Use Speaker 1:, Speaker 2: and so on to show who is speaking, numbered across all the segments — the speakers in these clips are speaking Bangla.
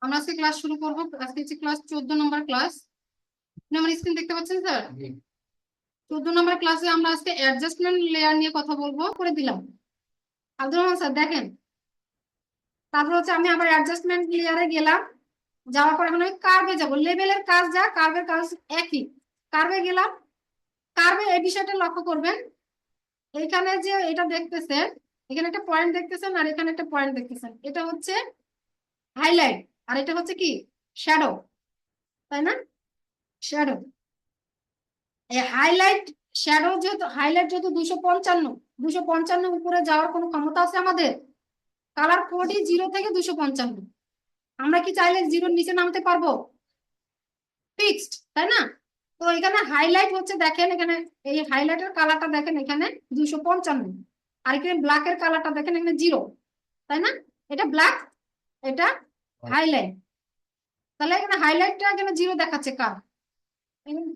Speaker 1: আমরা আজকে ক্লাস শুরু করবো। আজকে হচ্ছে ক্লাস 14 নম্বর ক্লাস। আমার স্ক্রিন দেখতে পাচ্ছেন স্যার? 14 নম্বর ক্লাসে আমরা আজকে অ্যাডজাস্টমেন্ট লেয়ার নিয়ে কথা বলবো। করে দিলাম আব্দুল রহমান স্যার, দেখেন। তারপর হচ্ছে আমি আবার অ্যাডজাস্টমেন্ট লেয়ারে গেলাম। যাওয়ার পর এখন আমি কার্ভে যাবো। লেভেলের কাজ যা, কার্ভের কাজ একই। কার্ভে গেলাম। কার্ভে এই বিষয়টা লক্ষ্য করবেন। এখানে যে এটা দেখতেছেন, এখানে একটা পয়েন্ট দেখতেছেন আর এখানে একটা পয়েন্ট দেখতেছেন, এটা হচ্ছে হাইলাইট আর এটা হচ্ছে কি শ্যাডো, তাই না? শ্যাডো। এই হাইলাইট শ্যাডো যেহেতু, হাইলাইট যেহেতু 255 উপরে যাওয়ার কোনো ক্ষমতা আছে আমাদের? কালার কোডই 0 থেকে 255। আমরা কি চাইলে 0-র নিচে নামতে পারবো? ফিক্সড, তাই না? তো এখানে হাইলাইট হচ্ছে, দেখেন এখানে এই হাইলাইটের কালারটা দেখেন এখানে 255, আর এখানে ব্ল্যাকের কালারটা দেখেন এখানে 0, তাই না? এটা ব্ল্যাক, এটা হাইলাইট। তাহলে এখানে হাইলাইটটা এখানে 0 দেখাচ্ছে।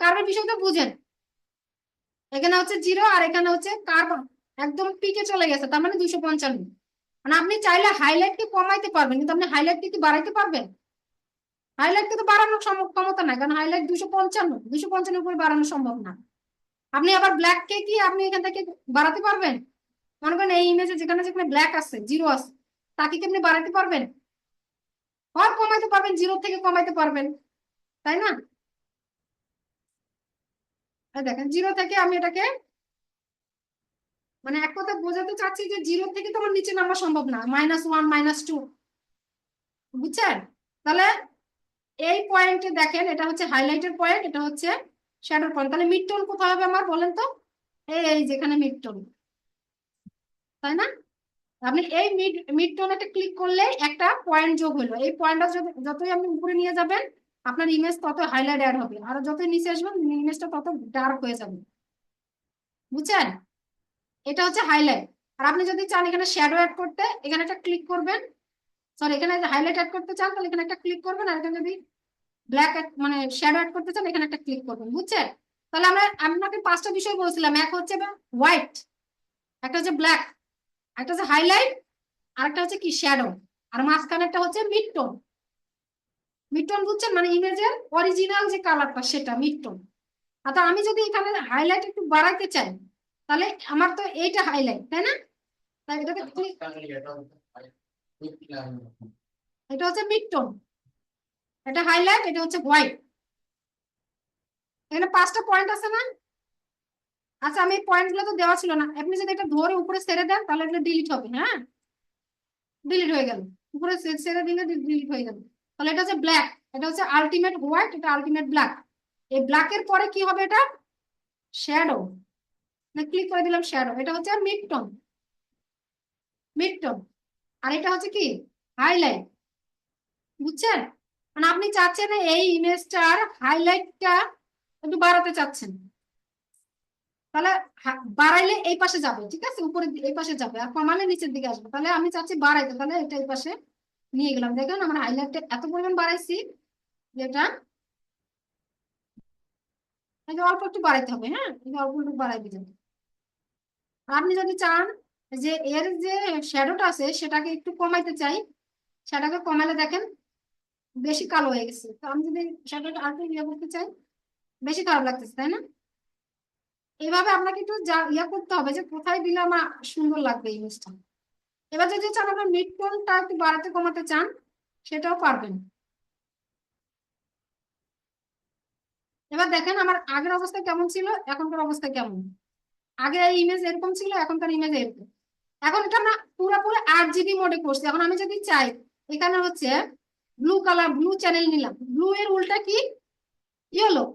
Speaker 1: কার্ভের বিষয়টা বুঝেন। এখানে হচ্ছে 0 আর এখানে হচ্ছে কার্ভ একদম পিকে চলে গেছে, তার মানে 255। মানে আপনি চাইলে হাইলাইটকে কমাইতে পারবেন, কিন্তু আপনি হাইলাইটকে কি বাড়াইতে পারবেন? হাইলাইটকে তো বাড়ানোর ক্ষমতা নাই, কারণ হাইলাইট 255 উপরে বাড়ানো সম্ভব না। আপনি আবার ব্ল্যাককে কি আপনি এখান থেকে বাড়াতে পারবেন? মনে করেন এই ইমেজে যেখানে যেখানে ব্ল্যাক আছে, 0 আছে, তাকে কি আপনি বাড়াতে পারবেন? হয় কমাইতে পারবেন, 0 থেকে কমাইতে পারবেন, তাই না? দেখেন 0 থেকে আমি এটাকে, মানে এক কথা বোঝাতে চাচ্ছি যে 0 থেকে তো আমার নিচে নামা সম্ভব না, -1 -2, বুঝছেন? তাহলে এই পয়েন্টে দেখেন, এটা হচ্ছে হাইলাইটের পয়েন্ট, এটা হচ্ছে শ্যাডোর পয়েন্ট। তাহলে মিড টোন কোথায় হবে আমার, বলেন তো? এই যেখানে মিড টোন, তাই না? আপনি এই মিড টোন একটা ক্লিক করলে একটা পয়েন্ট যোগ হলো। এই পয়েন্টটা যতই আপনি উপরে নিয়ে যাবেন, আপনার ইমেজ তত হাইলাইট অ্যাড হবে, আর যতই নিচে আসবেন ইমেজটা তত ডার্ক হয়ে যাবে, বুঝছেন? এটা হচ্ছে হাইলাইট। আর আপনি যদি চান এখানে শ্যাডো অ্যাড করতে, এখানে একটা ক্লিক করবেন। সরি, এখানে হাইলাইট অ্যাড করতে চান তাহলে এখানে একটা ক্লিক করবেন, আর এখানে যদি ব্ল্যাক মানে শ্যাডো অ্যাড করতে চান এখানে একটা ক্লিক করবেন, বুঝছেন? তাহলে আমরা আপনাকে 5টা বিষয় বলছিলাম। এক হচ্ছে হোয়াইট, একটা হচ্ছে ব্ল্যাক, একটা হচ্ছে হাইলাইট, আর একটা হচ্ছে কি শ্যাডো, আর মাঝখানে একটা হচ্ছে মিড টোন। মিড টোন বুঝছেন, মানে ইমেজের অরিজিনাল যে কালারটা সেটা মিড টোন। আচ্ছা, আমি যদি এখানে হাইলাইট একটু বাড়াইতে চাই, তাহলে আমার তো এইটা হাইলাইট, তাই না? তাই এটাকে এটা হচ্ছে মিড টোন, এটা হাইলাইট, এটা হচ্ছে হোয়াইট। এখানে 5টা পয়েন্ট আছে না? আচ্ছা, আমি এই পয়েন্ট গুলো তো দেওয়া ছিল না। আপনি যদি এটা ধরে উপরে ছেড়ে দেন তাহলে এটা ডিলিট হবে। হ্যাঁ, ডিলিট হয়ে গেল। উপরে ছেড়ে দিলে ডিলিট হয়ে গেল। তাহলে এটা হচ্ছে ব্ল্যাক, এটা হচ্ছে আলটিমেট হোয়াইট, এটা আলটিমেট ব্ল্যাক। এই ব্ল্যাকের পরে কি হবে? এটা শ্যাডো। ক্লিক করে দিলাম শ্যাডো, এটা হচ্ছে মিড টোন। Mid tone. আর এটা হচ্ছে কি হাইলাইট, বুঝছেন? মানে আপনি চাচ্ছেন এই ইমেজটার হাইলাইটটা একটু বাড়াতে চাচ্ছেন, তাহলে বাড়াইলে এই পাশে যাবে, ঠিক আছে? উপরে এই পাশে যাবে, আর কমালে নিচের দিকে আসবে। তাহলে আমি চাচ্ছি বাড়াইতে, তাহলে এটা এই পাশে নিয়ে গেলাম। দেখেন আমার হাইলাইটটা এত পরিমাণ বাড়াইছি যেটা, এই যে অল্প একটু বাড়াইতে হবে। হ্যাঁ, এই যে অল্প একটু বাড়াই দিলাম। আর আপনি যদি চান যে এর যে শ্যাডোটা আছে সেটাকে একটু কমাইতে চাই, সেটাকে কমালে দেখেন বেশি কালো হয়ে গেছে। তো আমি যদি শ্যাডোটা আর একটু ইয়ে করতে চাই, বেশি খারাপ লাগতেছে, তাই না? এইভাবে আপনাকে একটু ইয়ে করতে হবে যে কোথায় দিলে আমার সুন্দর লাগবে ইমেজটা। এবার যদি চান আপনার মিড টোনটা একটু বাড়াতে কমাতে চান, সেটাও পারবেন। এবার দেখেন আমার আগের অবস্থা কেমন ছিল, এখনকার অবস্থা কেমন। আগে এই ইমেজ এরকম ছিল, এখনকার ইমেজ এরকম। এখন এটা আমরা পুরোপুরি 8 GB মোডে করছি। এখন আমি যদি চাই, এখানে হচ্ছে ব্লু কালার, ব্লু চ্যানেল নিলাম, ব্লু এর উল্টা কি ইয়েলো।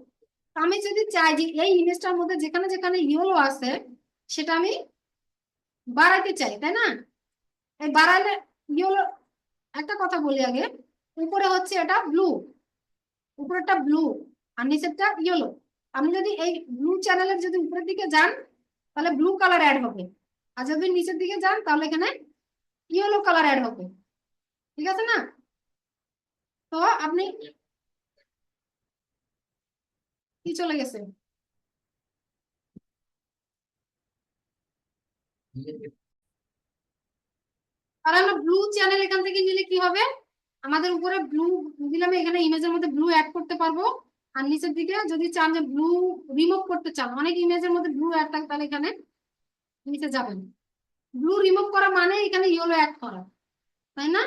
Speaker 1: আমি যদি চাই যে এই ইমেজটার মধ্যে যেখানে যেখানে ইয়েলো আছে সেটা আমি বাড়াইতে চাই, তাই না? এই বাড়াইলে ইয়েলো, একটা কথা বলি আগে, উপরে হচ্ছে এটা ব্লু, উপরেরটা ব্লু আর নিচেরটা ইয়েলো। আপনি যদি এই ব্লু চ্যানেলের যদি উপরের দিকে যান তাহলে ব্লু কালার অ্যাড হবে, আর যদি নিচের দিকে যান তাহলে এখানে ইয়েলো কালার অ্যাড হবে, ঠিক আছে না? তো আপনি কি চলে গেছে, আর আমরা ব্লু চ্যানেল এখান থেকে নিলে কি হবে? আমাদের উপরে ব্লু দিলাম, এখানে ইমেজের মধ্যে ব্লু অ্যাড করতে পারবো। আর নিচের দিকে যদি চান যে ব্লু রিমুভ করতে চান, অনেক ইমেজের মধ্যে ব্লু অ্যাড থাকে, তাহলে এখানে নিচে যাবেন। ব্লু রিমুভ করা মানে এখানে ইয়েলো অ্যাড করা, তাই না?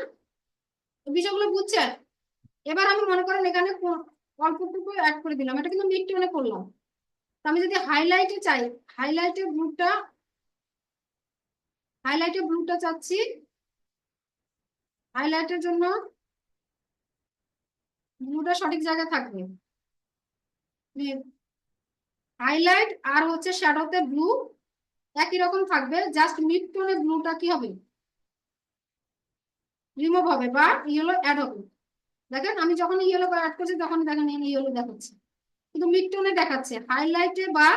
Speaker 1: বিষয়গুলো বুঝছেন? এবার আমি মনে করেন এখানে অল্পটুকু অ্যাড করে দিলাম, এটা কিন্তু মিড টোনে করলাম। তো আমি যদি হাইলাইটে চাই, হাইলাইটে ব্লুটা চাচ্ছি, হাইলাইটের জন্য ব্লুটা সঠিক জায়গায় থাকবে। হাইলাইট আর হচ্ছে শ্যাডোতে ব্লু একই রকম থাকবে, জাস্ট মিড টোনে ব্লুটা কি হবে, রিমুভ হবে বা ইয়েলো অ্যাড হবে। দেখেন আমি যখন ইয়েলো অ্যাড করছি তখন দেখেন ইয়েলো দেখাচ্ছে, কিন্তু মিড টোনে দেখাচ্ছে। হাইলাইটে বা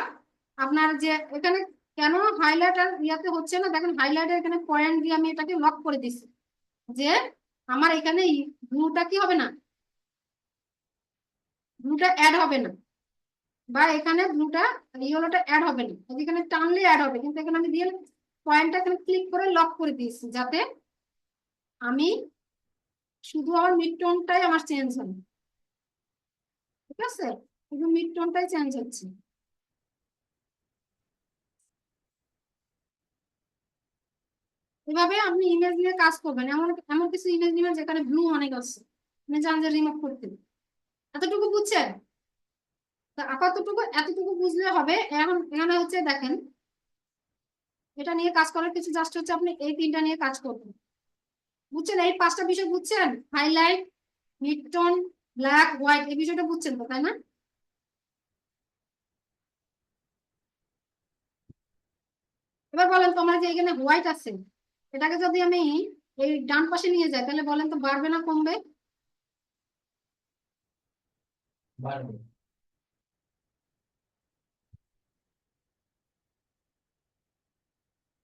Speaker 1: আপনার যে এখানে কেন হাইলাইট আর ইয়াতে হচ্ছে না, দেখেন হাইলাইটের এখানে পয়েন্ট দিয়ে আমি এটাকে লক করে দিচ্ছি যে আমার এখানে ব্লুটা কি হবে না, ব্লুটা অ্যাড হবে না, বা এখানে ব্লুটা ইয়েলোটা অ্যাড হবে না। এখানে টানলে অ্যাড হবে, কিন্তু এখানে আমি দিয়ে পয়েন্টটা এখানে ক্লিক করে লক করে দিয়েছি, যাতে আমি শুধু আমার মিড টোনটাই আমার চেঞ্জ হবে। ঠিক আছে, শুধু মিড টোনটাই চেঞ্জ হচ্ছে। এভাবে আপনি ইমেজ নিয়ে কাজ করবেন। এমন এমন কিছু ইমেজ নিবেন যেখানে ব্লু অনেক আছে, আপনি চান যে রিমুভ করতে। এতটুকু বুঝছেন? তা আপাতটুকু এতটুকু বুঝলে হবে। এখন এখানে হচ্ছে দেখেন, এটা নিয়ে কাজ করার কিছু জাস্ট হচ্ছে আপনি এই তিনটা নিয়ে কাজ করবেন। বুঝছেন? এই পাঁচটা বিষয় বুঝছেন? Highlight, mid tone, black, white, এই বিষয়টা বুঝছেন তো, তাই না? এবার বলেন তো, আমার যে এখানে হোয়াইট আছে, এটাকে যদি আমি এই ডান পাশে নিয়ে যাই, তাহলে বলেন তো বাড়বে না কমবে? বাড়বে।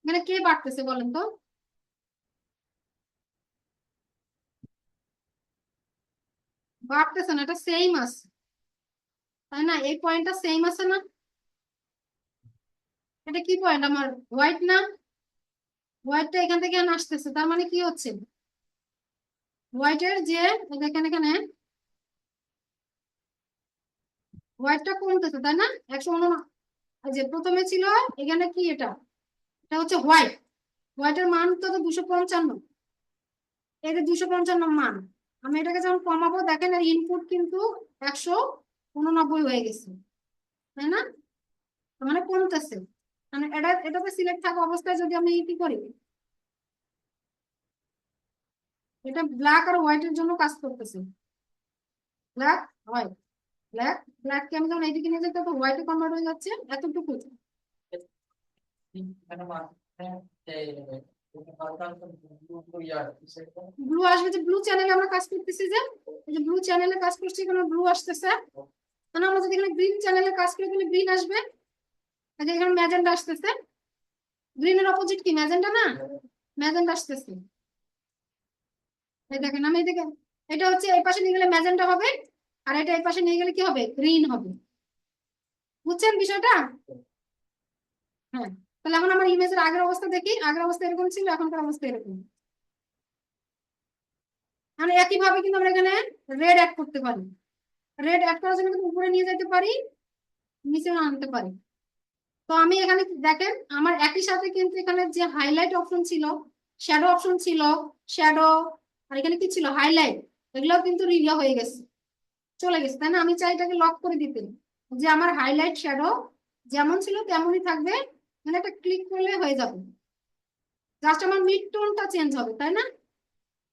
Speaker 1: এখানে কে বাড়তেছে বলেন তো? বাড়তেছে না, এটা সেম আছে, তাই না? এই পয়েন্টটা সেম আছে না? এটা কি পয়েন্ট আমার, হোয়াইট না? হোয়াইটটা এখান থেকে আসতেছে, তার মানে কি হচ্ছে, হোয়াইটের যে দেখেন এখানে হোয়াইটটা কমতেছে, তাই না? 149, যে প্রথমে ছিল এখানে কি, এটা এটা হচ্ছে হোয়াইট, হোয়াইটের মান তো 255, এই যে 255 মান। আমি এটাকে যখন কমাবো, দেখেন এর ইনপুট কিন্তু 189 হয়ে গেছে, তাই না? তার মানে কমতেছে। মানে এটাতে সিলেক্ট থাকা অবস্থায় যদি আমি কি করি, এটা ব্ল্যাক আর হোয়াইটের জন্য কাজ করতেছে। ব্ল্যাক, হোয়াইট, ব্ল্যাক, ব্ল্যাক কে আমি যখন এইদিকে নিয়ে যাই, তো হোয়াইটে কনভার্ট হয়ে যাচ্ছে এতটুকু। ব্লু আসবে, যে ব্লু চ্যানেলে আমরা কাজ করতেছি, যে এই যে ব্লু চ্যানেলে কাজ করছি, এখানে ব্লু আসতেছে। মানে আমরা যদি এখানে গ্রিন চ্যানেলে কাজ করি, তাহলে গ্রিন আসবে। এই যে এখানে ম্যাজেন্ডা আসতেছে, গ্রিনের অপোজিট কি ম্যাজেন্ডা না? ম্যাজেন্ডা আসতেছে। এই দেখেন আমি এদিকে, এটা হচ্ছে এই পাশে নিয়ে গেলে ম্যাজেন্টা হবে, আর এটা এই পাশে নিয়ে গেলে কি হবে, গ্রিন হবে। বুঝছেন বিষয়টা? হ্যাঁ। তাহলে এখন আমার ইমেজের আগের অবস্থা দেখি, আগের অবস্থা এরকম ছিল, এখনকার অবস্থা এরকম। মানে একই ভাবে কিন্তু আমরা এখানে রেড অ্যাড করতে পারি। রেড অ্যাড করার জন্য কিন্তু উপরে নিয়ে যেতে পারি, নিচেও আনতে পারি। তো আমি এখানে দেখেন আমার একই সাথে কিন্তু এখানে যে হাইলাইট অপশন ছিল, শ্যাডো অপশন ছিল, শ্যাডো, আর এখানে কি ছিল, হাইলাইট, এগুলো কিন্তু রিভিউ হয়ে গেছে, চলে গেছে, তাই না? আমি চাই এটাকে লক করে দিতে, যে আমার হাইলাইট শ্যাডো যেমন ছিল তেমনই থাকবে, মানে একটা ক্লিক করলে হয়ে যাবে। জাস্ট আমার মিড টোনটা চেঞ্জ হবে, তাই না?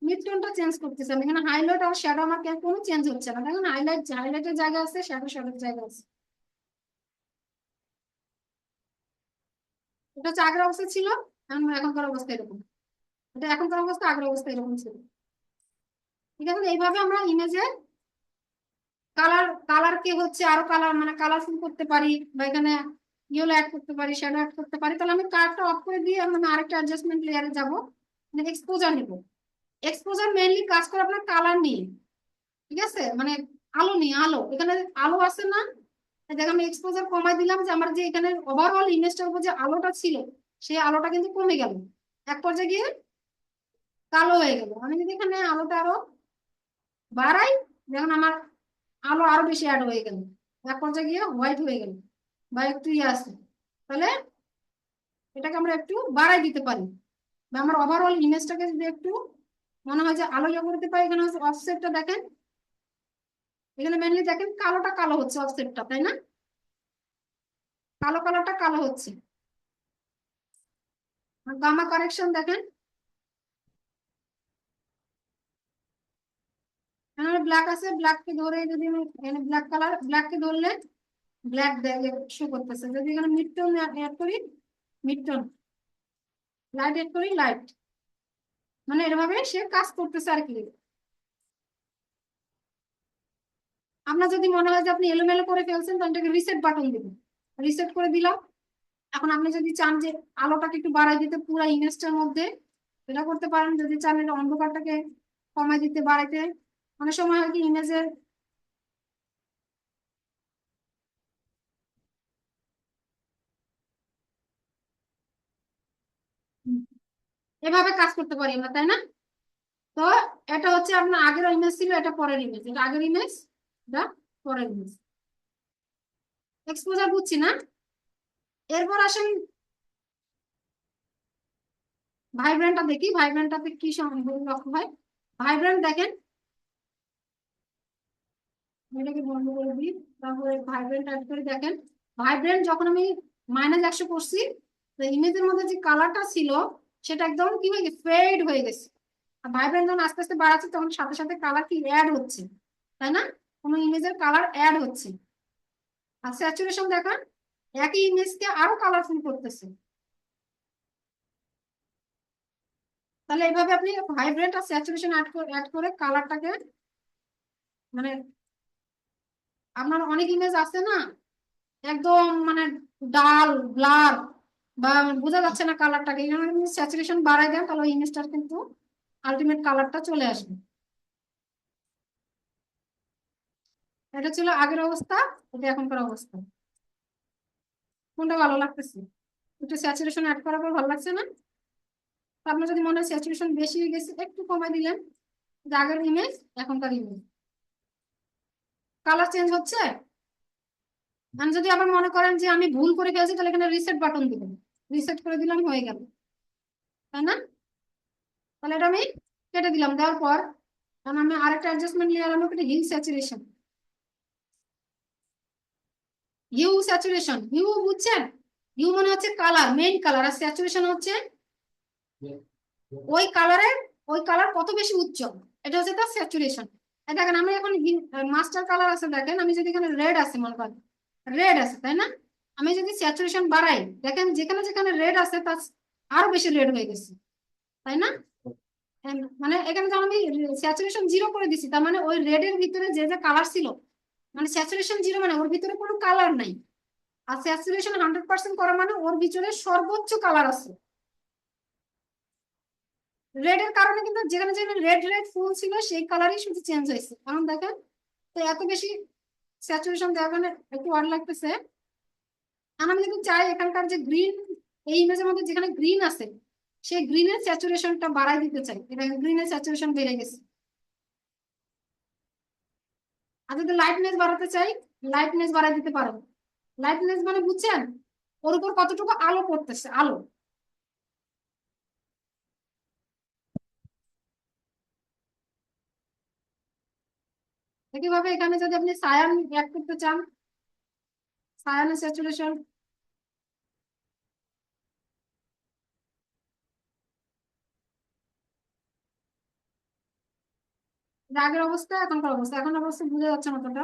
Speaker 1: মিড টোনটা চেঞ্জ করতেছে আমি এখানে, হাইলাইট আর শ্যাডো আমার কোনো চেঞ্জ হচ্ছে না। দেখুন হাইলাইটের জায়গা আছে, শ্যাডোর জায়গা আছে। এটা হচ্ছে আগের অবস্থা ছিল, এখনকার অবস্থা এরকম। এটা এখনকার অবস্থা, আগের অবস্থা এরকম ছিল। ঠিক আছে, এইভাবে আমরা ইমেজে কালারকে হচ্ছে আরো কালার মানে কালারফুল করতে পারি, বা এখানে ইয়েলো অ্যাড করতে পারি, শ্যাডো অ্যাড করতে পারি। তাহলে আমি কালারটা অফ করে দিয়ে আমি আরেকটা অ্যাডজাস্টমেন্ট লেয়ারে যাবো, মানে এক্সপোজার নিব। এক্সপোজার মেইনলি কাজ করে আপনার কালার নিয়ে, ঠিক আছে, মানে আলো নিয়ে। আলো, এখানে আলো আছে না? দেখো আমি এক্সপোজার কমাই দিলাম, যে আমার যে এখানে ওভারঅল ইমেজটার উপর যে আলোটা ছিল, সেই আলোটা কিন্তু কমে গেল, এক পর্যায়ে গিয়ে কালো হয়ে গেল। আমি যদি এখানে আলোটা আরো বাড়াই, দেখুন আমার আলো আরো বেশি অ্যাড হয়ে গেল, এক পর্যায়ে গিয়ে হোয়াইট হয়ে গেল বা একটু ইয়ে আসে, তাহলে এটাকে আমরা একটু বাড়াই দিতে পারি। বা আমার ওভারঅল ইমেজটাকে যদি একটু মনে হয় যে আলো ইয়ে করতে পারি, এখানে হচ্ছে অফসেটটা দেখেন, এখানে মেনলি দেখেন কালোটা কালো হচ্ছে অফসেটটা, তাই না? কালো কালারটা কালো হচ্ছে। গামা কারেকশন দেখেন, এখানে ব্ল্যাক আছে, ব্ল্যাককে ধরে যদি আমি এখানে ব্ল্যাক কালার, ব্ল্যাককে ধরলে ব্ল্যাক শো করতেছে, যদি এখানে মিড টোন অ্যাড করি, মিড টোন, লাইট অ্যাড করি, লাইট, মানে এভাবে সে কাজ করতেছে আর কি। আপনার যদি মনে হয় যে আপনি এলোমেলো করে ফেলছেন, তাহলে এটাকে রিসেট বাটন দিবেন, রিসেট করে দিলাম। এখন আপনি যদি চান যে আলোটাকে একটু বাড়াই দিতে পুরো ইমেজটার মধ্যে, এটা করতে পারেন। যদি চান এটা অন্ধকারটাকে কমাই দিতে, বাড়াইতে, অনেক সময় হয় কি ইমেজের এভাবে কাজ করতে পারি আমরা, তাই না? তো এটা হচ্ছে আপনার আগের ইমেজ ছিল, এটা পরের ইমেজ, এটা আগের ইমেজ, এটা পরের ইমেজ। এক্সপোজার বুঝছি না। এরপর আসেন ভাইব্রেন্টটা দেখি, ভাইব্রেন্টটাতে কি লক্ষ্য হয়। ভাইব্রেন্ট দেখেন, এটাকে বন্ধ করে দিই, তারপরে ভাইব্রেন্ট অ্যাড করে দেখেন। ভাইব্রেন্ট যখন আমি -100 করছি, তো ইমেজের মধ্যে যে কালারটা ছিল সেটা একদম কি হয়ে গেছে, ফেড হয়ে গেছে। আর ভাইব্রেন্ট যখন আস্তে আস্তে বাড়াচ্ছে, তখন সাথে সাথে কালার কি অ্যাড হচ্ছে, তাই না? কোনো ইমেজের কালার অ্যাড হচ্ছে। আর স্যাচুরেশন দেখেন, একই ইমেজকে আরো কালারফুল করতেছে। তাহলে এইভাবে আপনি ভাইব্রেন্ট আর স্যাচুরেশন অ্যাড করে কালারটাকে, মানে আপনার অনেক ইমেজ আছে না একদম মানে ডাল ব্লার বা বোঝা যাচ্ছে না কালারটাকে, এই জন্য স্যাচুরেশন বাড়াই দেন, তাহলে ওই ইমেজটার কিন্তু আলটিমেট কালারটা চলে আসবে। এটা ছিল আগের অবস্থা, এটা এখনকার অবস্থা। কোনটা ভালো লাগতেছে? একটু স্যাচুরেশন অ্যাড করার পর ভালো লাগছে না? আপনার যদি মনে হয় স্যাচুরেশন বেশি হয়ে গেছে, একটু কমাই দিলেন, যে আগের ইমেজ এখনকার ইমেজ, কালার চেঞ্জ হচ্ছে। আমি যদি আবার মনে করেন যে আমি ভুল করে ফেলছি, তাহলে এখানে রিসেট বাটন দিবেন, রিসেট করে দিলাম, হয়ে গেল, তাই না? তাহলে এটা আমি কেটে দিলাম, দেওয়ার পর কারণ আমি আরেকটা অ্যাডজাস্টমেন্ট নিয়ে এলাম, এটা hue saturation. Hue saturation, hue বুঝছেন? হিউ মানে হচ্ছে কালার, মেইন কালার, আর স্যাচুরেশন হচ্ছে ওই কালারের, ওই কালার কত বেশি উজ্জ্বল, এটা হচ্ছে তার স্যাচুরেশন। দেখেন আমি এখন মাস্টার কালার আছে, দেখেন আমি যদি এখানে রেড আছে, মনে করেন রেড আছে, তাই না? আমি যদি স্যাচুরেশন বাড়াই, দেখেন যেখানে যেখানে রেড আছে তার আরো বেশি রেড হয়ে গেছে, তাই না? মানে এখানে যখন আমি স্যাচুরেশন 0 করে দিছি, তার মানে ওই রেড এর ভিতরে যে যে কালার ছিল, মানে স্যাচুরেশন 0 মানে ওর ভিতরে কোনো কালার নাই। আর স্যাচুরেশন 100% করা মানে ওর ভিতরে সর্বোচ্চ কালার আছে। রেড এর কারণে কিন্তু যেখানে যেখানে রেড রেড ফুল ছিল সেই কালারই শুধু চেঞ্জ হয়েছে, কারণ দেখেন। তো এত বেশি স্যাচুরেশন দেওয়ার কারণে একটু ওয়ার্ড লাগতেছে। আর আমি যদি চাই এখানকার যে গ্রিন, এই ইমেজের মধ্যে যেখানে গ্রিন আছে, সেই গ্রিনের স্যাচুরেশনটা বাড়াই দিতে চাই, এটা গ্রিনের স্যাচুরেশন বেড়ে গেছে। আর যদি লাইটনেস বাড়াতে চাই, লাইটনেস বাড়াই দিতে পারো। লাইটনেস মানে বুঝছেন, ওর উপর কতটুকু আলো পড়তেছে, আলো। একইভাবে এখানে যদি আপনি সায়ান অ্যাড করতে চান, সায়ানের স্যাচুরেশন, আগের অবস্থা এখনকার অবস্থা, এখন অবস্থা বোঝা যাচ্ছে না তোটা।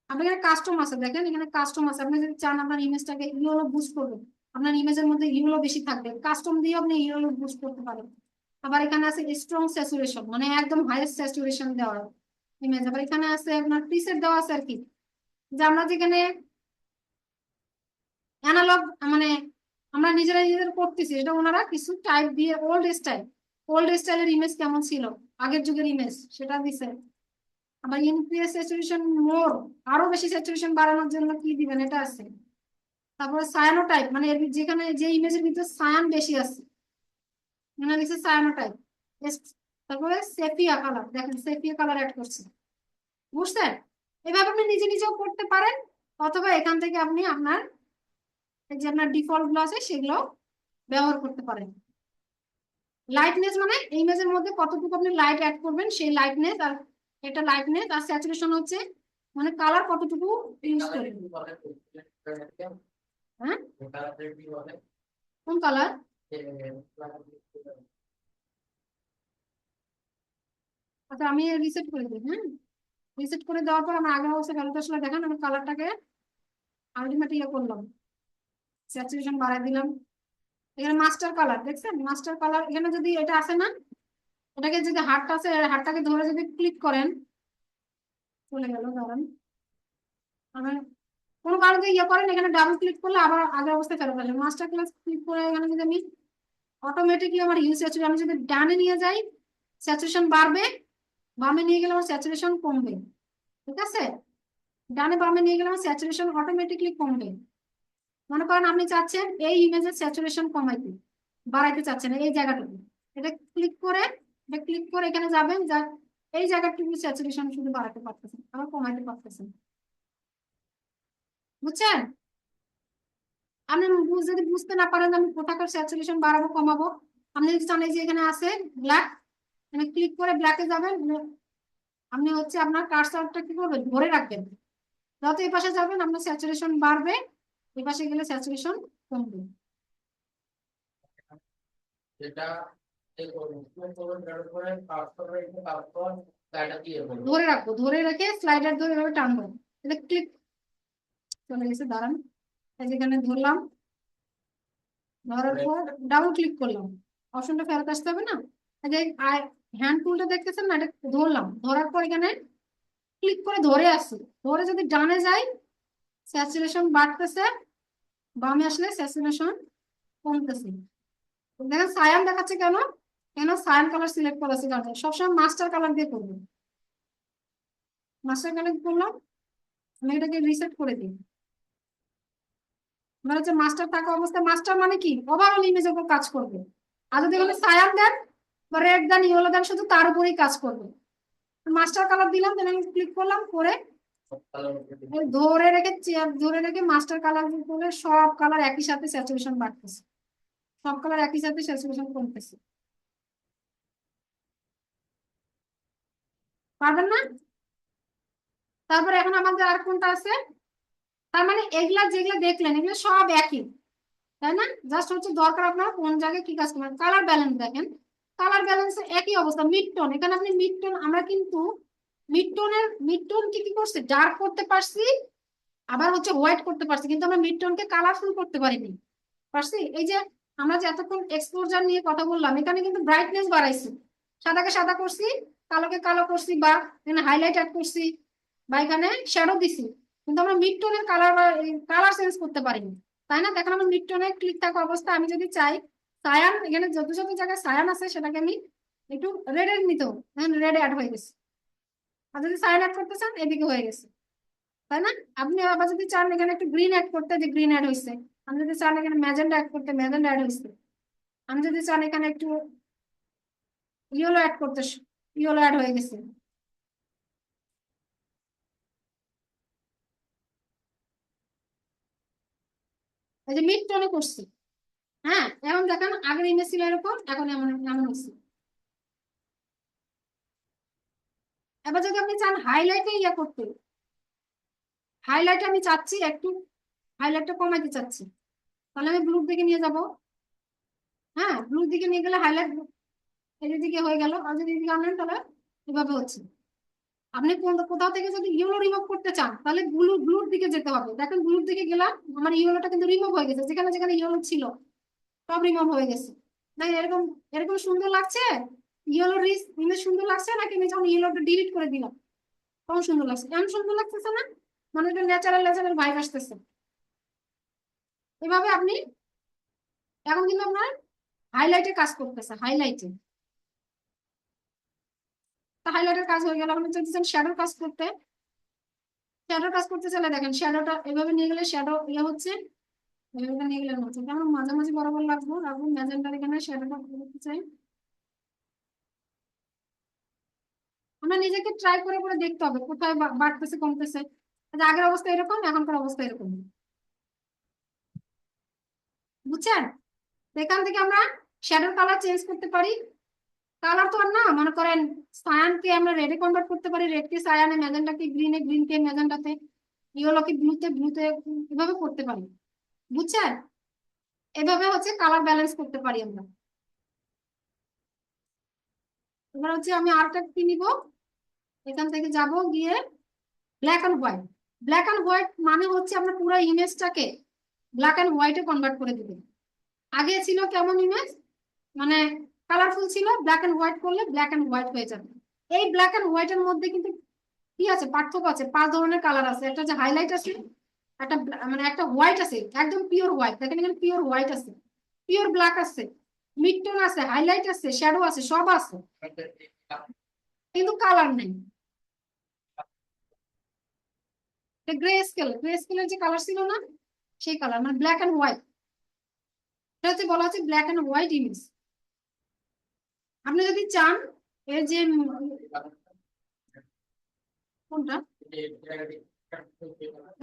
Speaker 1: আপনি এখানে কাস্টম আছে, দেখেন এখানে কাস্টম আছে, আপনি যদি চান আপনার ইমেজটাকে ইয়েলো বুস্ট করবেন, আপনার ইমেজের মধ্যে ইয়েলো বেশি থাকবে, কাস্টম দিয়ে আপনি ইয়েলো বুস্ট করতে পারেন। আবার এখানে আছে স্ট্রং স্যাচুরেশন, মানে একদম হাইয়েস্ট স্যাচুরেশন দেওয়া ইমেজ। আবার এখানে আছে আপনার প্রিসেট দেওয়া আছে আর কি, যে আমরা যেখানে অ্যানালগ, মানে আমরা নিজেরা নিজেদের করতেছি, এটা ওনারা কিছু টাইপ দিয়ে ওল্ড স্টাইলের ইমেজ কেমন ছিল, আগের যুগের ইমেজ সেটা দিছে। আবার ইনক্রিজ স্যাচুরেশন মোর, আরো বেশি স্যাচুরেশন বাড়ানোর জন্য কি দিবেন, এটা আছে। তারপরে সায়ানোটাইপ, মানে যেখানে যে ইমেজের ভিতরে সায়ান বেশি আছে, মানে দিচ্ছে সায়ানোটাইপ। তারপরে সেপিয়া কালার, দেখেন সেপিয়া কালার অ্যাড করছি, বুঝছেন? এভাবে আপনি নিজে নিজেও করতে পারেন, অথবা এখান থেকে আপনি আপনার যে আপনার ডিফল্ট গুলো আছে সেগুলো ব্যবহার করতে পারেন। লাইটনেস মানে এই ইমেজের মধ্যে কতটুকু আপনি লাইট অ্যাড করবেন সেই লাইটনেস, আর এটা লাইটনেস আর স্যাচুরেশন হচ্ছে মানে কালার কতটুকু ইউজ করবেন। হ্যাঁ, কোন কালার? আচ্ছা আমি রিসেট করে দিই। হ্যাঁ, রিসেট করে দেওয়ার পর আমার আগের অবস্থা ভ্যালুটা আসলে দেখেন, আমি কালারটাকে আলটিমেট ইয়ে করলাম, স্যাচুরেশন বাড়াই দিলাম। এখানে মাস্টার কালার দেখছেন, মাস্টার কালার এখানে যদি এটা আসে না, এটাকে যদি হাতটা আছে হাতটাকে ধরে যদি ক্লিক করেন, চলে গেল দাঁড়ান, আমার কোনো কারণে ইয়ে করেন, এখানে ডাবল ক্লিক করলে আবার আগের অবস্থায় ফেরত আসবে। মাস্টার ক্লাস ক্লিক করে এখানে যদি আমি অটোমেটিকলি আমার হিউ স্যাচুরেশন, আমি যদি ডানে নিয়ে যাই স্যাচুরেশন বাড়বে, বামে নিয়ে গেলে আমার স্যাচুরেশন কমবে। ঠিক আছে, ডানে বামে নিয়ে গেলে আমার স্যাচুরেশন অটোমেটিকলি কমবে। মনে করেন আপনি চাচ্ছেন এই ইমেজের স্যাচুরেশন কমাইতে, বাড়াইতে চাচ্ছেন এই জায়গাটুকু, এটা ক্লিক করে, এটা ক্লিক করে এখানে যাবেন, যা এই জায়গাটুকু স্যাচুরেশন শুধু বাড়াতে পারতেছেন, আবার কমাইতে পারতেছেন, বুঝছেন? আপনি যদি বুঝতে না পারেন আমি কোথাকার স্যাচুরেশন বাড়াবো কমাবো, আপনি যদি চান এই যে এখানে আছে ব্ল্যাক, মানে ক্লিক করে ব্ল্যাকে যাবেন, আপনি হচ্ছে আপনার কার্সারটা কি করবেন, ধরে রাখবেন, যত এই পাশে যাবেন আপনার স্যাচুরেশন বাড়বে, এই পাশে গেলে স্যাচুরেশন কমবে। ধরে রাখবো, ধরে রেখে স্লাইডার ধরে এভাবে টানবো, এটা ক্লিক, চলে গেছে দাঁড়ান, এই যেখানে ধরলাম, ধরার পর ডাবল ক্লিক করলাম, অপশনটা ফেরত আসতে হবে না, এই যে হ্যান্ড টুলটা দেখতেছেন না, এটা ধরলাম, ধরার পর এখানে ক্লিক করে ধরে আসি, ধরে যদি ডানে যাই স্যাচুরেশন বাড়তেছে, বামে আসলে স্যাচুরেশন কমতেছে। দেখেন সায়ান দেখাচ্ছে কেন, কেন সায়ান কালার সিলেক্ট করা আছে, কারণ সবসময় মাস্টার কালার দিয়ে করবো, মাস্টার কালার করলাম, আমি এটাকে রিসেট করে দিই। মানে হচ্ছে মাস্টার থাকা অবস্থায়, মাস্টার মানে কি ওভারঅল ইমেজের উপর কাজ করবে, আর যদি বলে সায়ান দেন বা রেড দেন ইয়েলো দেন শুধু তার উপরেই কাজ করবে। মাস্টার কালার দিলাম, তাহলে আমি ক্লিক করলাম করে ধরে রেখে চেয়ার ধরে রেখে মাস্টার কালার করে সব কালার একই সাথে স্যাচুরেশন বাড়তেছে, সব কালার একই সাথে স্যাচুরেশন কমতেছে। পারবেন না? তারপরে এখন আমাদের আর কোনটা আছে, তার মানে এগুলা যেগুলা দেখলেন এগুলো সব একই, তাই না? জাস্ট হচ্ছে দরকার আপনার কোন জায়গায় কি কাজ করবেন। কালার ব্যালেন্স দেখেন, কালার ব্যালেন্সে একই অবস্থা, মিড টোন, এখানে আপনি মিড টোন, আমরা কিন্তু মিড টোন কি কি করছে, ডার্ক করতে পারছি, আবার হচ্ছে হোয়াইট করতে পারছি, কিন্তু আমরা মিড টোনকে কালারফুল করতে পারিনি, পারছি? এই যে আমরা যে এতক্ষণ এক্সপোজার নিয়ে কথা বললাম, এখানে কিন্তু ব্রাইটনেস বাড়াইছি, সাদাকে সাদা করছি, কালোকে কালো করছি, বা এখানে হাইলাইট অ্যাড করছি, বা এখানে শ্যাডো দিছি, কিন্তু আমরা মিড টোনের কালার বা কালার চেঞ্জ করতে পারিনি, তাই না? দেখেন আমার মিড টোনে ক্লিক থাকা অবস্থা, আমি যদি চাই সায়ান, এখানে যত যত জায়গায় সায়ান আছে সেটাকে আমি একটু রেড এর নিতেও, দেখেন রেড অ্যাড হয়ে গেছে, আর যদি সায়ান অ্যাড করতে চান এদিকে হয়ে গেছে, তাই না? আপনি আবার যদি চান এখানে একটু গ্রিন অ্যাড করতে, যে গ্রিন অ্যাড হয়েছে, আমি যদি চান এখানে ম্যাজেন্ডা অ্যাড করতে, ম্যাজেন্ডা অ্যাড হয়েছে, আমি যদি চান এখানে একটু ইয়েলো অ্যাড করতে, ইয়েলো অ্যাড হয়ে গেছে। এই যে মিড টোনে করছি, হ্যাঁ এখন দেখেন আগের ইমেজ ছিল এরকম, এখন এমন এমন হচ্ছে। এবার যদি আপনি চান হাইলাইটে ইয়ে করতে, হাইলাইট আমি চাচ্ছি একটু হাইলাইটটা কমাইতে চাচ্ছি, তাহলে আমি ব্লুর দিকে নিয়ে যাব, হ্যাঁ ব্লুর দিকে নিয়ে গেলে হাইলাইট এদিকে হয়ে গেল, আর যদি এদিকে আনেন তাহলে এভাবে হচ্ছে। আপনি কোথাও থেকে যদি ইয়েলো রিমুভ করতে চান তাহলে ব্লুর দিকে যেতে হবে, দেখেন ব্লুর দিকে গেলাম, আমার ইয়েলোটা কিন্তু রিমুভ হয়ে গেছে, যেখানে যেখানে ইয়েলো ছিল সব রিমুভ হয়ে গেছে। না এরকম এরকম সুন্দর লাগছে, ইয়েলো রিস ইমেজ সুন্দর লাগছে নাকি আমি যখন ইয়েলোটা ডিলিট করে দিলাম তখন সুন্দর লাগছে, এমন সুন্দর লাগতেছে না, মানে এটা ন্যাচারাল ন্যাচারাল ভাইব আসতেছে। এভাবে আপনি এখন কিন্তু আপনার হাইলাইটে কাজ করতেছে, হাইলাইটে, তা হাইলাইটের কাজ হয়ে গেল। আপনি যদি চান শ্যাডোর কাজ করতে, শ্যাডোর কাজ করতে চাইলে দেখেন শ্যাডোটা এভাবে নিয়ে গেলে শ্যাডো ইয়ে হচ্ছে, এভাবে নিয়ে গেলে হচ্ছে, কেমন মাঝামাঝি বরাবর লাগবো রাখবো, ম্যাজেন্টার এখানে শ্যাডোটা করতে চাই, আমরা নিজেকে ট্রাই করে করে দেখতে হবে কোথায় বাড়তেছে কমতেছে। আগের অবস্থা এরকম, এখনকার অবস্থা এরকম, বুঝছেন? এখান থেকে আমরা শ্যাডোর কালার চেঞ্জ করতে পারি। কালার তো আর না, মনে করেন সায়ানকে আমরা রেডে কনভার্ট করতে পারি, রেড কে সায়ানে, ম্যাজেন্টাকে গ্রিনে, গ্রিন কে ম্যাজেন্টাতে, ইয়েলোকে ব্লুতে, ব্লুতে, এভাবে করতে পারি, বুঝছেন? এভাবে হচ্ছে কালার ব্যালেন্স করতে পারি আমরা। এবার হচ্ছে আমি আরেকটা কি নিব, এখান থেকে যাব গিয়ে black and white. Black and white মানে হচ্ছে আমরা পুরো ইমেজটাকে ব্ল্যাক অ্যান্ড হোয়াইটে কনভার্ট করে দিবেন। আগে ছিল কেমন ইমেজ, মানে কালারফুল ছিল, ব্ল্যাক অ্যান্ড হোয়াইট করলে ব্ল্যাক অ্যান্ড হোয়াইট হয়ে যাবে। এই ব্ল্যাক অ্যান্ড হোয়াইটের মধ্যে কিন্তু কি আছে, পার্থক্য আছে। 5 ধরনের কালার আছে। একটা যে হাইলাইট আছে, একটা মানে একটা হোয়াইট আছে, একদম পিওর হোয়াইট, দেখেন এখানে পিওর হোয়াইট আছে, পিওর ব্ল্যাক আছে, মিড টোন আছে, হাইলাইট আছে, শ্যাডো আছে, সব আছে, কিন্তু কালার নেই। গ্রে স্কেল, গ্রে স্কেলের যে কালার ছিল না, সেই কালার মানে ব্ল্যাক অ্যান্ড হোয়াইট, এটা হচ্ছে বলা হচ্ছে ব্ল্যাক অ্যান্ড হোয়াইট ইমেজ। আপনি যদি চান এর যে কোনটা,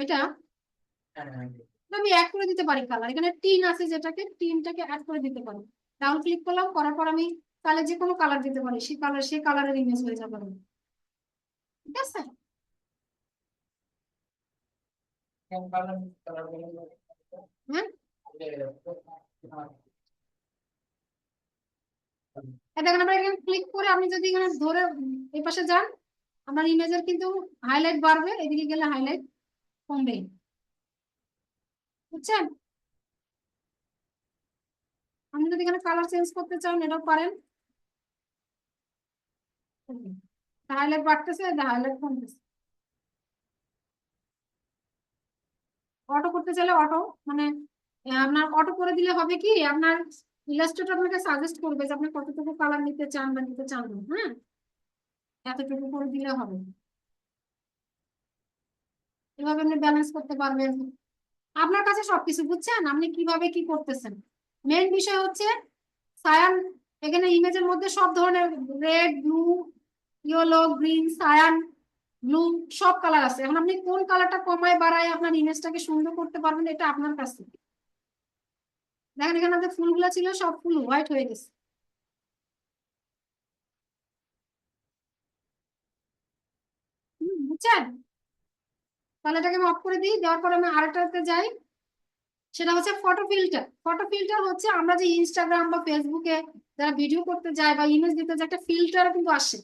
Speaker 1: এটা আমি অ্যাড করে দিতে পারি কালার। এখানে টিন আছে, যেটাকে টিনটাকে অ্যাড করে দিতে পারি। ডাউন ক্লিক করলাম, করার পর আমি তাহলে যে কোনো কালার দিতে পারি, সেই কালারের ইমেজ হয়ে যাবে, ঠিক আছে? হ্যাঁ, দেখেন আমরা এখানে ক্লিক করে আপনি যদি এখানে ধরে এই পাশে যান, আমার ইমেজের কিন্তু হাইলাইট বাড়বে, এদিকে গেলে হাইলাইট কমবে, বুঝছেন? আপনি যদি এখানে কালার চেঞ্জ করতে চান এটাও পারেন, হাইলাইট বাড়তেছে, হাইলাইট কমতেছে। অটো করতে চাইলে অটো, মানে আপনার অটো করে দিলে হবে কি, আপনার ইলাস্ট্রেটর আপনাকে সাজেস্ট করবে যে আপনি কতটুকু কালার নিতে চান বা নিতে চান না। হ্যাঁ, এতটুকু করে দিলে হবে। এভাবে আপনি ব্যালেন্স করতে পারবেন, আপনার কাছে সবকিছু, বুঝছেন? আপনি কিভাবে কি করতেছেন। মেইন বিষয় হচ্ছে সায়ান, এখানে ইমেজের মধ্যে সব ধরনের red, blue, yellow, green, cyan, blue, সব কালার আছে। এখন আপনি কোন কালারটা কমায় বাড়ায় আপনার ইমেজটাকে সুন্দর করতে পারবেন, এটা আপনার কাছে। দেখেন এখানে যে ফুলগুলো ছিল সব ফুল হোয়াইট হয়ে গেছে, বুঝছেন? তাহলে এটাকে আমি অফ করে দিই, দেওয়ার পর আমি আরেকটাতে যাই, সেটা হচ্ছে ফটো ফিল্টার। ফটো ফিল্টার হচ্ছে আমরা যে ইনস্টাগ্রাম বা ফেসবুকে যারা ভিডিও করতে যায় বা ইমেজ দিতে যায়, একটা ফিল্টার কিন্তু আসে,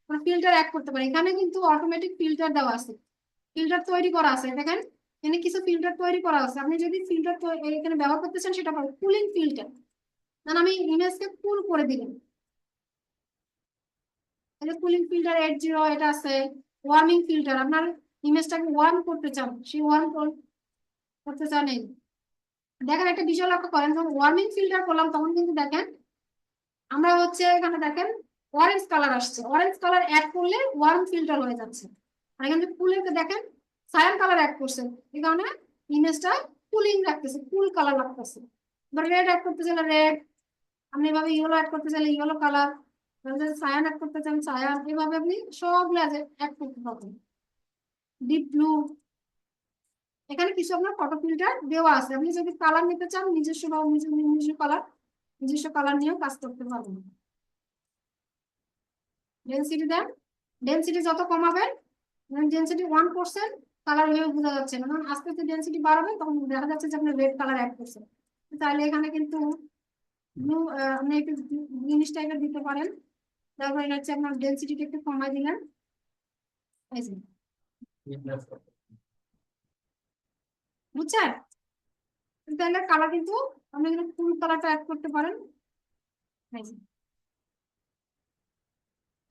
Speaker 1: আমরা ফিল্টার অ্যাড করতে পারি। এখানে কিন্তু অটোমেটিক ফিল্টার দেওয়া আছে, ফিল্টার তৈরি করা আছে, দেখেন এখানে কিছু ফিল্টার তৈরি করা আছে। আপনি যদি ফিল্টার এখানে ব্যবহার করতে চান সেটা পাবেন, কুলিং ফিল্টার, মানে আমি ইমেজকে কুল করে দিলাম, কুলিং ফিল্টার 80 এটা আছে। ওয়ার্মিং ফিল্টার, আপনার ইমেজটাকে ওয়ার্ম করতে চান, সেই ওয়ার্ম করতে চান এই, দেখেন একটা বিষয় লক্ষ্য করেন, যখন ওয়ার্মিং ফিল্টার করলাম তখন কিন্তু দেখেন আমরা হচ্ছে এখানে দেখেন অরেঞ্জ কালার আসছে, অরেঞ্জ কালার অ্যাড করলে ওয়ার্ম ফিল্টার হয়ে যাচ্ছে। আর এখানে কুলের দেখেন সায়ান কালার অ্যাড করছে, এই কারণে ইমেজটা কুলিং রাখতেছে, কুল কালার লাগতেছে। এবার রেড অ্যাড করতে চাইলে রেড, আপনি এভাবে ইয়েলো অ্যাড করতে চাইলে ইয়েলো কালার, সায়ান অ্যাড করতে চান সায়ান, এভাবে আপনি সবগুলো অ্যাড করতে পারবেন। ডিপ ব্লু, এখানে কিছু আপনার ফটো ফিল্টার দেওয়া আছে। আপনি যদি কালার নিতে চান নিজস্ব বা নিজস্ব কালার নিয়েও কাজ করতে পারবেন। ডেনসিটি দেন, ডেনসিটি যত কমাবেন, ডেনসিটি 1% কালার হয়ে বোঝা যাচ্ছে না, আস্তে আস্তে ডেনসিটি বাড়াবেন তখন দেখা যাচ্ছে যে আপনি রেড কালার অ্যাড করছেন। তাহলে এখানে কিন্তু ব্লু, আপনি একটু গ্রিনিশ টাইপের দিতে পারেন। তারপর এটা হচ্ছে আপনার ডেনসিটিটা একটু কমাই দিলেন, এই যে, বুঝছেন? তাহলে কালার কিন্তু আপনি কিন্তু ফুল কালারটা অ্যাড করতে পারেন, এই যে।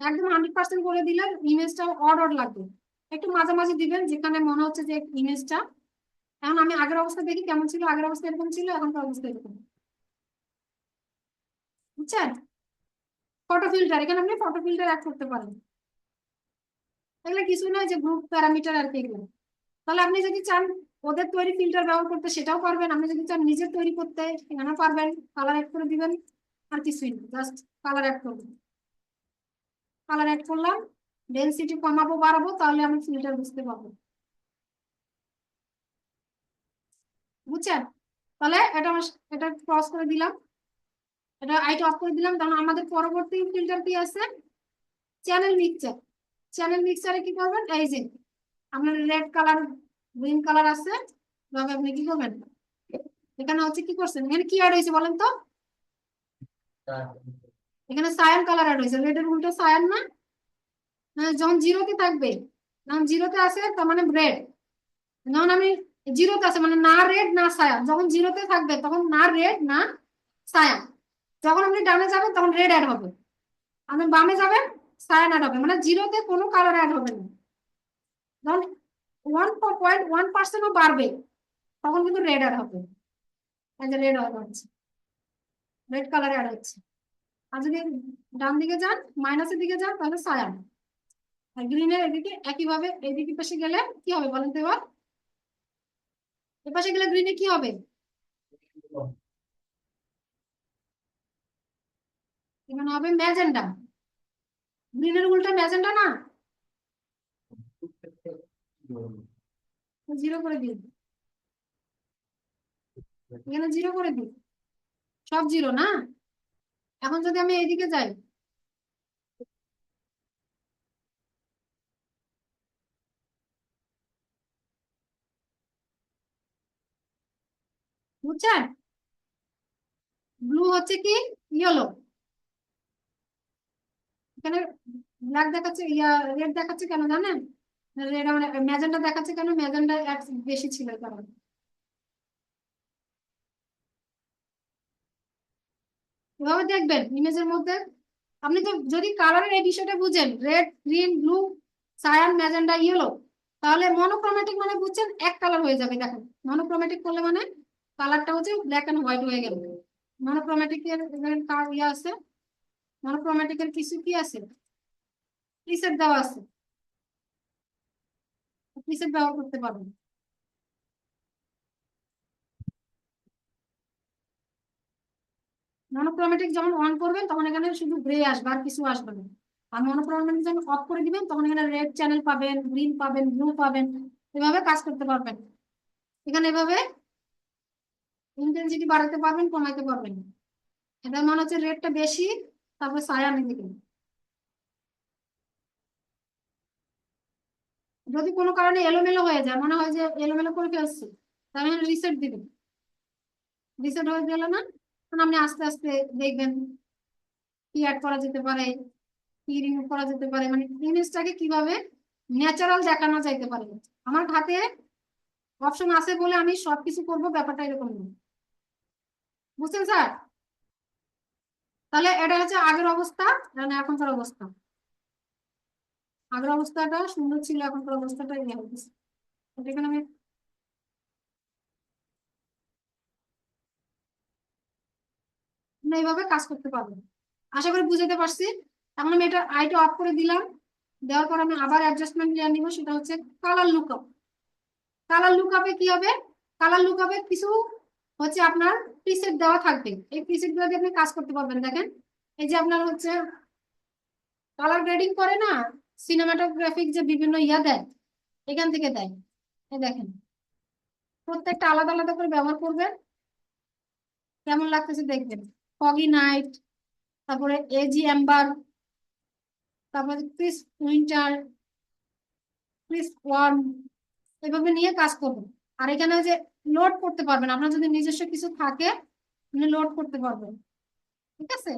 Speaker 1: একদম 100% করে দিলে ইমেজটা অড অড লাগবে, একটু মাঝামাঝি দিবেন যেখানে মনে হচ্ছে যে ইমেজটা, এখন আমি আগের অবস্থা দেখি কেমন ছিল, আগের অবস্থা এরকম ছিল, এখনকার অবস্থা এরকম, বুঝছেন? ফটো ফিল্টার, এখানে আপনি ফটো ফিল্টার অ্যাড করতে পারেন। এগুলো কিছু নয়, যে গ্রুপ প্যারামিটার আর কি এগুলো। তাহলে আপনি যদি চান ওদের তৈরি ফিল্টার ব্যবহার করতে সেটাও পারবেন, আপনি যদি চান নিজের তৈরি করতে এখানেও পারবেন, কালার অ্যাড করে দিবেন, আর কিছুই না, জাস্ট কালার অ্যাড করবেন। কালার অ্যাড করলাম, ডেনসিটি কমাবো বাড়াবো, তাহলে আমি ফিল্টার বুঝতে পারবো। বুঝছেন? তাহলে এটা ক্রস করে দিলাম, এটা আইটা অফ করে দিলাম। তাহলে আমাদের পরবর্তী ফিল্টার কি আছে? Channel mixture. চ্যানেল মিক্সচারে কি করবেন? এই যে আপনার রেড কালার, গ্রিন কালার আছে, তবে আপনি কি করবেন? এখানে হচ্ছে কি করছেন, এখানে কি অ্যাড হয়েছে বলেন তো? এখানে সায়ান কালার অ্যাড হয়েছে। রেড এর উল্টো সায়ান না? যখন জিরোতে থাকবে, যখন জিরোতে আছে তার মানে রেড। যখন আমি জিরোতে আছে মানে না রেড না সায়ান। যখন জিরোতে থাকবে তখন না রেড না সায়ান। যখন আপনি ডানে যাবেন তখন রেড অ্যাড হবে, আপনি বামে যাবেন সায়ান অ্যাড হবে, মানে জিরোতে কোনো কালার অ্যাড হবে না। যখন 1.1%ও বাড়বে তখন কিন্তু রেড অ্যাড হবে। এই যে রেড অ্যাড হচ্ছে, রেড কালার অ্যাড হচ্ছে। আর যদি ডান দিকে যান, মাইনাসের দিকে যান, তাহলে সায়ান। আর গ্রিনের এদিকে একইভাবে এইদিকে পাশে গেলে কি হবে বলেন তো এবার? এপাশে গেলে গ্রিনে কি হবে? এখানে হবে ম্যাজেন্ডা। গ্রিনের উল্টা ম্যাজেন্ডা না? জিরো করে দিন, এখানে জিরো করে দিন, সব জিরো না? এখন যদি আমি এইদিকে যাই, বুঝছেন? ব্লু হচ্ছে কি ইয়েলো, এখানে ব্ল্যাক দেখাচ্ছে, রেড দেখাচ্ছে কেন জানেন? রেড মানে ম্যাজেন্ডা দেখাচ্ছে কেন? ম্যাজেন্ডা বেশি ছিল কারণ। এভাবে দেখবেন ইমেজের মধ্যে। আপনি তো যদি কালারের এই বিষয়টা বুঝেন, red green blue cyan magenta yellow, তাহলে মনোক্রোমেটিক মানে বুঝছেন এক কালার হয়ে যাবে। দেখেন মনোক্রোমেটিক করলে মানে কালারটা হচ্ছে ব্ল্যাক এন্ড হোয়াইট হয়ে গেল। মনোক্রোমেটিক এর ইয়ে আছে, মনোক্রোমেটিক এর কিছু কি আছে, প্রিসেট দেওয়া আছে, প্রিসেট ব্যবহার করতে পারবেন। মনোক্রোমেটিক যখন অন করবেন তখন এখানে শুধু গ্রে আসবে, আর কিছু আসবে না। আর মনোক্রোমেটিক যখন অফ করে দিবেন তখন এখানে রেড চ্যানেল পাবেন, গ্রিন পাবেন, ব্লু পাবেন। এভাবে কাজ করতে পারবেন। এখানে এভাবে ইন্টেন্সিটি বাড়াতে পারবেন, কমাইতে পারবেন। এটা মনে হচ্ছে রেডটা বেশি, তারপর সায়ান দিবেন। যদি কোনো কারণে এলোমেলো হয়ে যায়, মনে হয় যে এলোমেলো করে ফেলছি, তাহলে রিসেট দিবেন। রিসেট হয়ে গেল না, তখন আপনি আস্তে আস্তে দেখবেন কি অ্যাড করা যেতে পারে, কি রিমুভ করা যেতে পারে, মানে ইমেজটাকে কিভাবে ন্যাচারাল দেখানো যাইতে পারে। আমার হাতে অপশন আছে বলে আমি সবকিছু করবো, ব্যাপারটা এরকম না। বুঝছেন স্যার? তাহলে এটা হচ্ছে আগের অবস্থা, মানে এখনকার অবস্থা। আগের অবস্থাটা সুন্দর ছিল, এখনকার অবস্থাটা ইয়ে হয়ে গেছে। এখানে আমি এইভাবে কাজ করতে পারবো। আশা করি বুঝাতে পারছি। এখন আমি এটা আইটা অফ করে দিলাম। দেওয়ার পর আমি আবার অ্যাডজাস্টমেন্ট নিয়ে নিব, সেটা হচ্ছে কালার লুকআপ। কালার লুকআপে কি হবে? কালার লুকআপে কিছু হচ্ছে আপনার প্রিসেট দেওয়া থাকবে, এই প্রিসেট গুলো দিয়ে আপনি কাজ করতে পারবেন। দেখেন এই যে আপনার হচ্ছে কালার গ্রেডিং করে না, সিনেমাটোগ্রাফিক যে বিভিন্ন ইয়া দেয়, এখান থেকে দেয়। এই দেখেন প্রত্যেকটা আলাদা আলাদা করে ব্যবহার করবেন, কেমন লাগতেছে দেখবেন। ফগি নাইট, তারপরে এজি এম্বার, তারপরে ক্রিস উইন্টার, ক্রিস ওয়ার্ম, এভাবে নিয়ে কাজ করবেন। আর এখানে যে লোড করতে পারবেন, আপনার যদি নিজস্ব কিছু থাকে আপনি লোড করতে পারবেন। ঠিক আছে,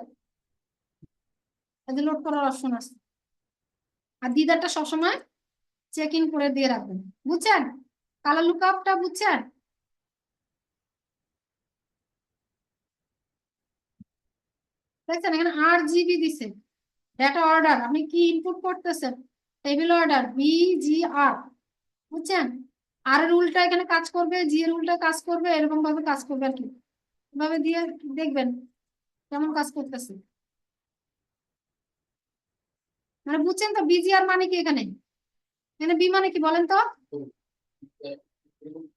Speaker 1: এই যে লোড করার অপশন আছে। আর দিদারটা সবসময় চেক ইন করে দিয়ে রাখবেন। বুঝছেন? কালার লুকআপটা বুঝছেন? দেখছেন এখানে 8 GB দিছে। ডেটা অর্ডার আপনি কি ইনপুট করতেছেন, টেবিল অর্ডার BGR। বুঝছেন? আর এর উল্টা এখানে কাজ করবে, জি এর উল্টা কাজ করবে, এরকম ভাবে কাজ করবে আর কি। এভাবে দিয়ে দেখবেন কেমন কাজ করতেছে। মানে বুঝছেন তো BGR মানে কি? এখানে এখানে বি মানে কি বলেন তো?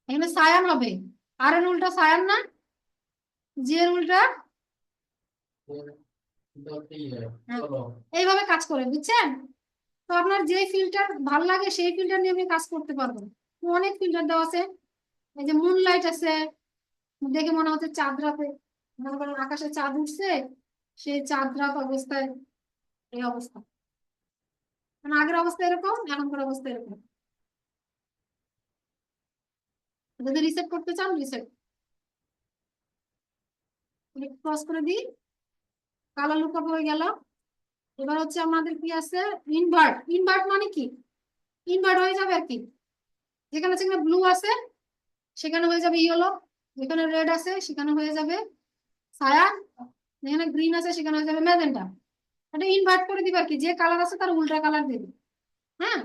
Speaker 1: এখানে সায়ান হবে, আর এর উল্টা সায়ান না, জি এর উল্টা। হ্যাঁ, এইভাবে কাজ করে। বুঝছেন? তো আপনার যে ফিল্টার ভালো লাগে সেই ফিল্টার নিয়ে আপনি কাজ করতে পারবেন। অনেক ফিল্টার দেওয়া আছে, এই যে মুনলাইট আছে, দেখে মনে হচ্ছে চাঁদ রাতে, মনে করেন আকাশে চাঁদ উঠছে, সেই চাঁদ রাত অবস্থায় এই অবস্থা, মানে আগের অবস্থা এরকম, এখনকার অবস্থা এরকম। যদি রিসেট করতে চান রিসেট ক্রস করে দিই, কালার লুকআপ হয়ে গেল। এবার হচ্ছে আমাদের কি আছে, ইনভার্ট। ইনভার্ট মানে কি, ইনভার্ট হয়ে যাবে আর কি, যেখানে যেখানে ব্লু আছে সেখানে হয়ে যাবে ইয়েলো, যেখানে রেড আছে সেখানে হয়ে যাবে সায়ান, যেখানে গ্রিন আছে সেখানে হয়ে যাবে ম্যাজেন্টা। এটা ইনভার্ট করে দিবে আর কি, যে কালার আছে তার উল্টা কালার দেবে। হ্যাঁ,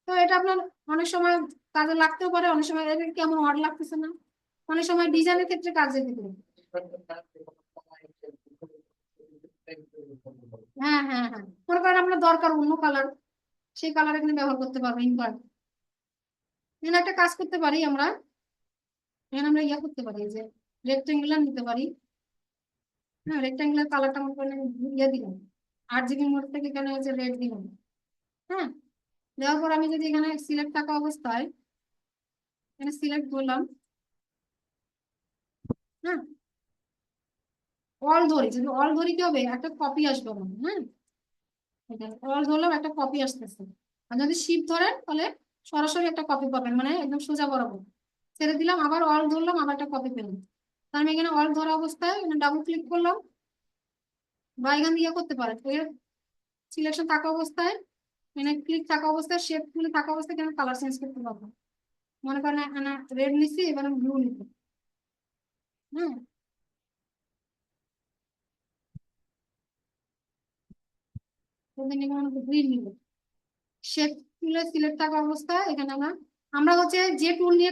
Speaker 1: তো এটা আপনার অনেক সময় কাজে লাগতেও পারে, অনেক সময় এটা কেমন অড লাগতেছে না, অনেক সময় ডিজাইনের ক্ষেত্রে কাজে দিতে পারে। হ্যাঁ হ্যাঁ হ্যাঁ, মনে করেন আপনার দরকার অন্য কালার, সেই কালার এখানে ব্যবহার করতে পারবো ইনভার্ট। এখানে একটা কাজ করতে পারি আমরা, এখানে আমরা ইয়া করতে পারি, যে রেক্টেঙ্গুলার নিতে পারি। হ্যাঁ, রেক্টেঙ্গুলার কালারটা মনে করেন ইয়ে দিলাম, 8 GB মোড থেকে এখানে হচ্ছে রেড দিলাম। হ্যাঁ, দেওয়ার পর আমি যদি এখানে সিলেক্ট থাকা অবস্থায় এখানে সিলেক্ট করলাম, হ্যাঁ অল ধরি, যদি অল ধরি কি হবে, একটা কপি আসবে আমার। হ্যাঁ, অল ধরলাম, একটা কপি আসতেছে। আর যদি শিপ ধরেন তাহলে সরাসরি একটা কপি পাবেন, মানে একদম সোজা বরাবর। ছেড়ে দিলাম, আবার অল ধরলাম, আবার একটা কপি পেলাম। তার আমি এখানে অল ধরা অবস্থায় ডাবল ক্লিক করলাম, বা এখানে ইয়ে করতে পারেন, সিলেকশন থাকা অবস্থায় মানে ক্লিক থাকা অবস্থায়, শেপ তুলে থাকা অবস্থায় এখানে কালার চেঞ্জ করতে পারবো। মনে করেন রেড নিচ্ছি, এবার ব্লু নিবো। হ্যাঁ, গ্রিন নিবো। শেপ তুলে সিলেক্ট থাকা অবস্থায় এখানে আমরা আমরা হচ্ছে যে টুল নিয়ে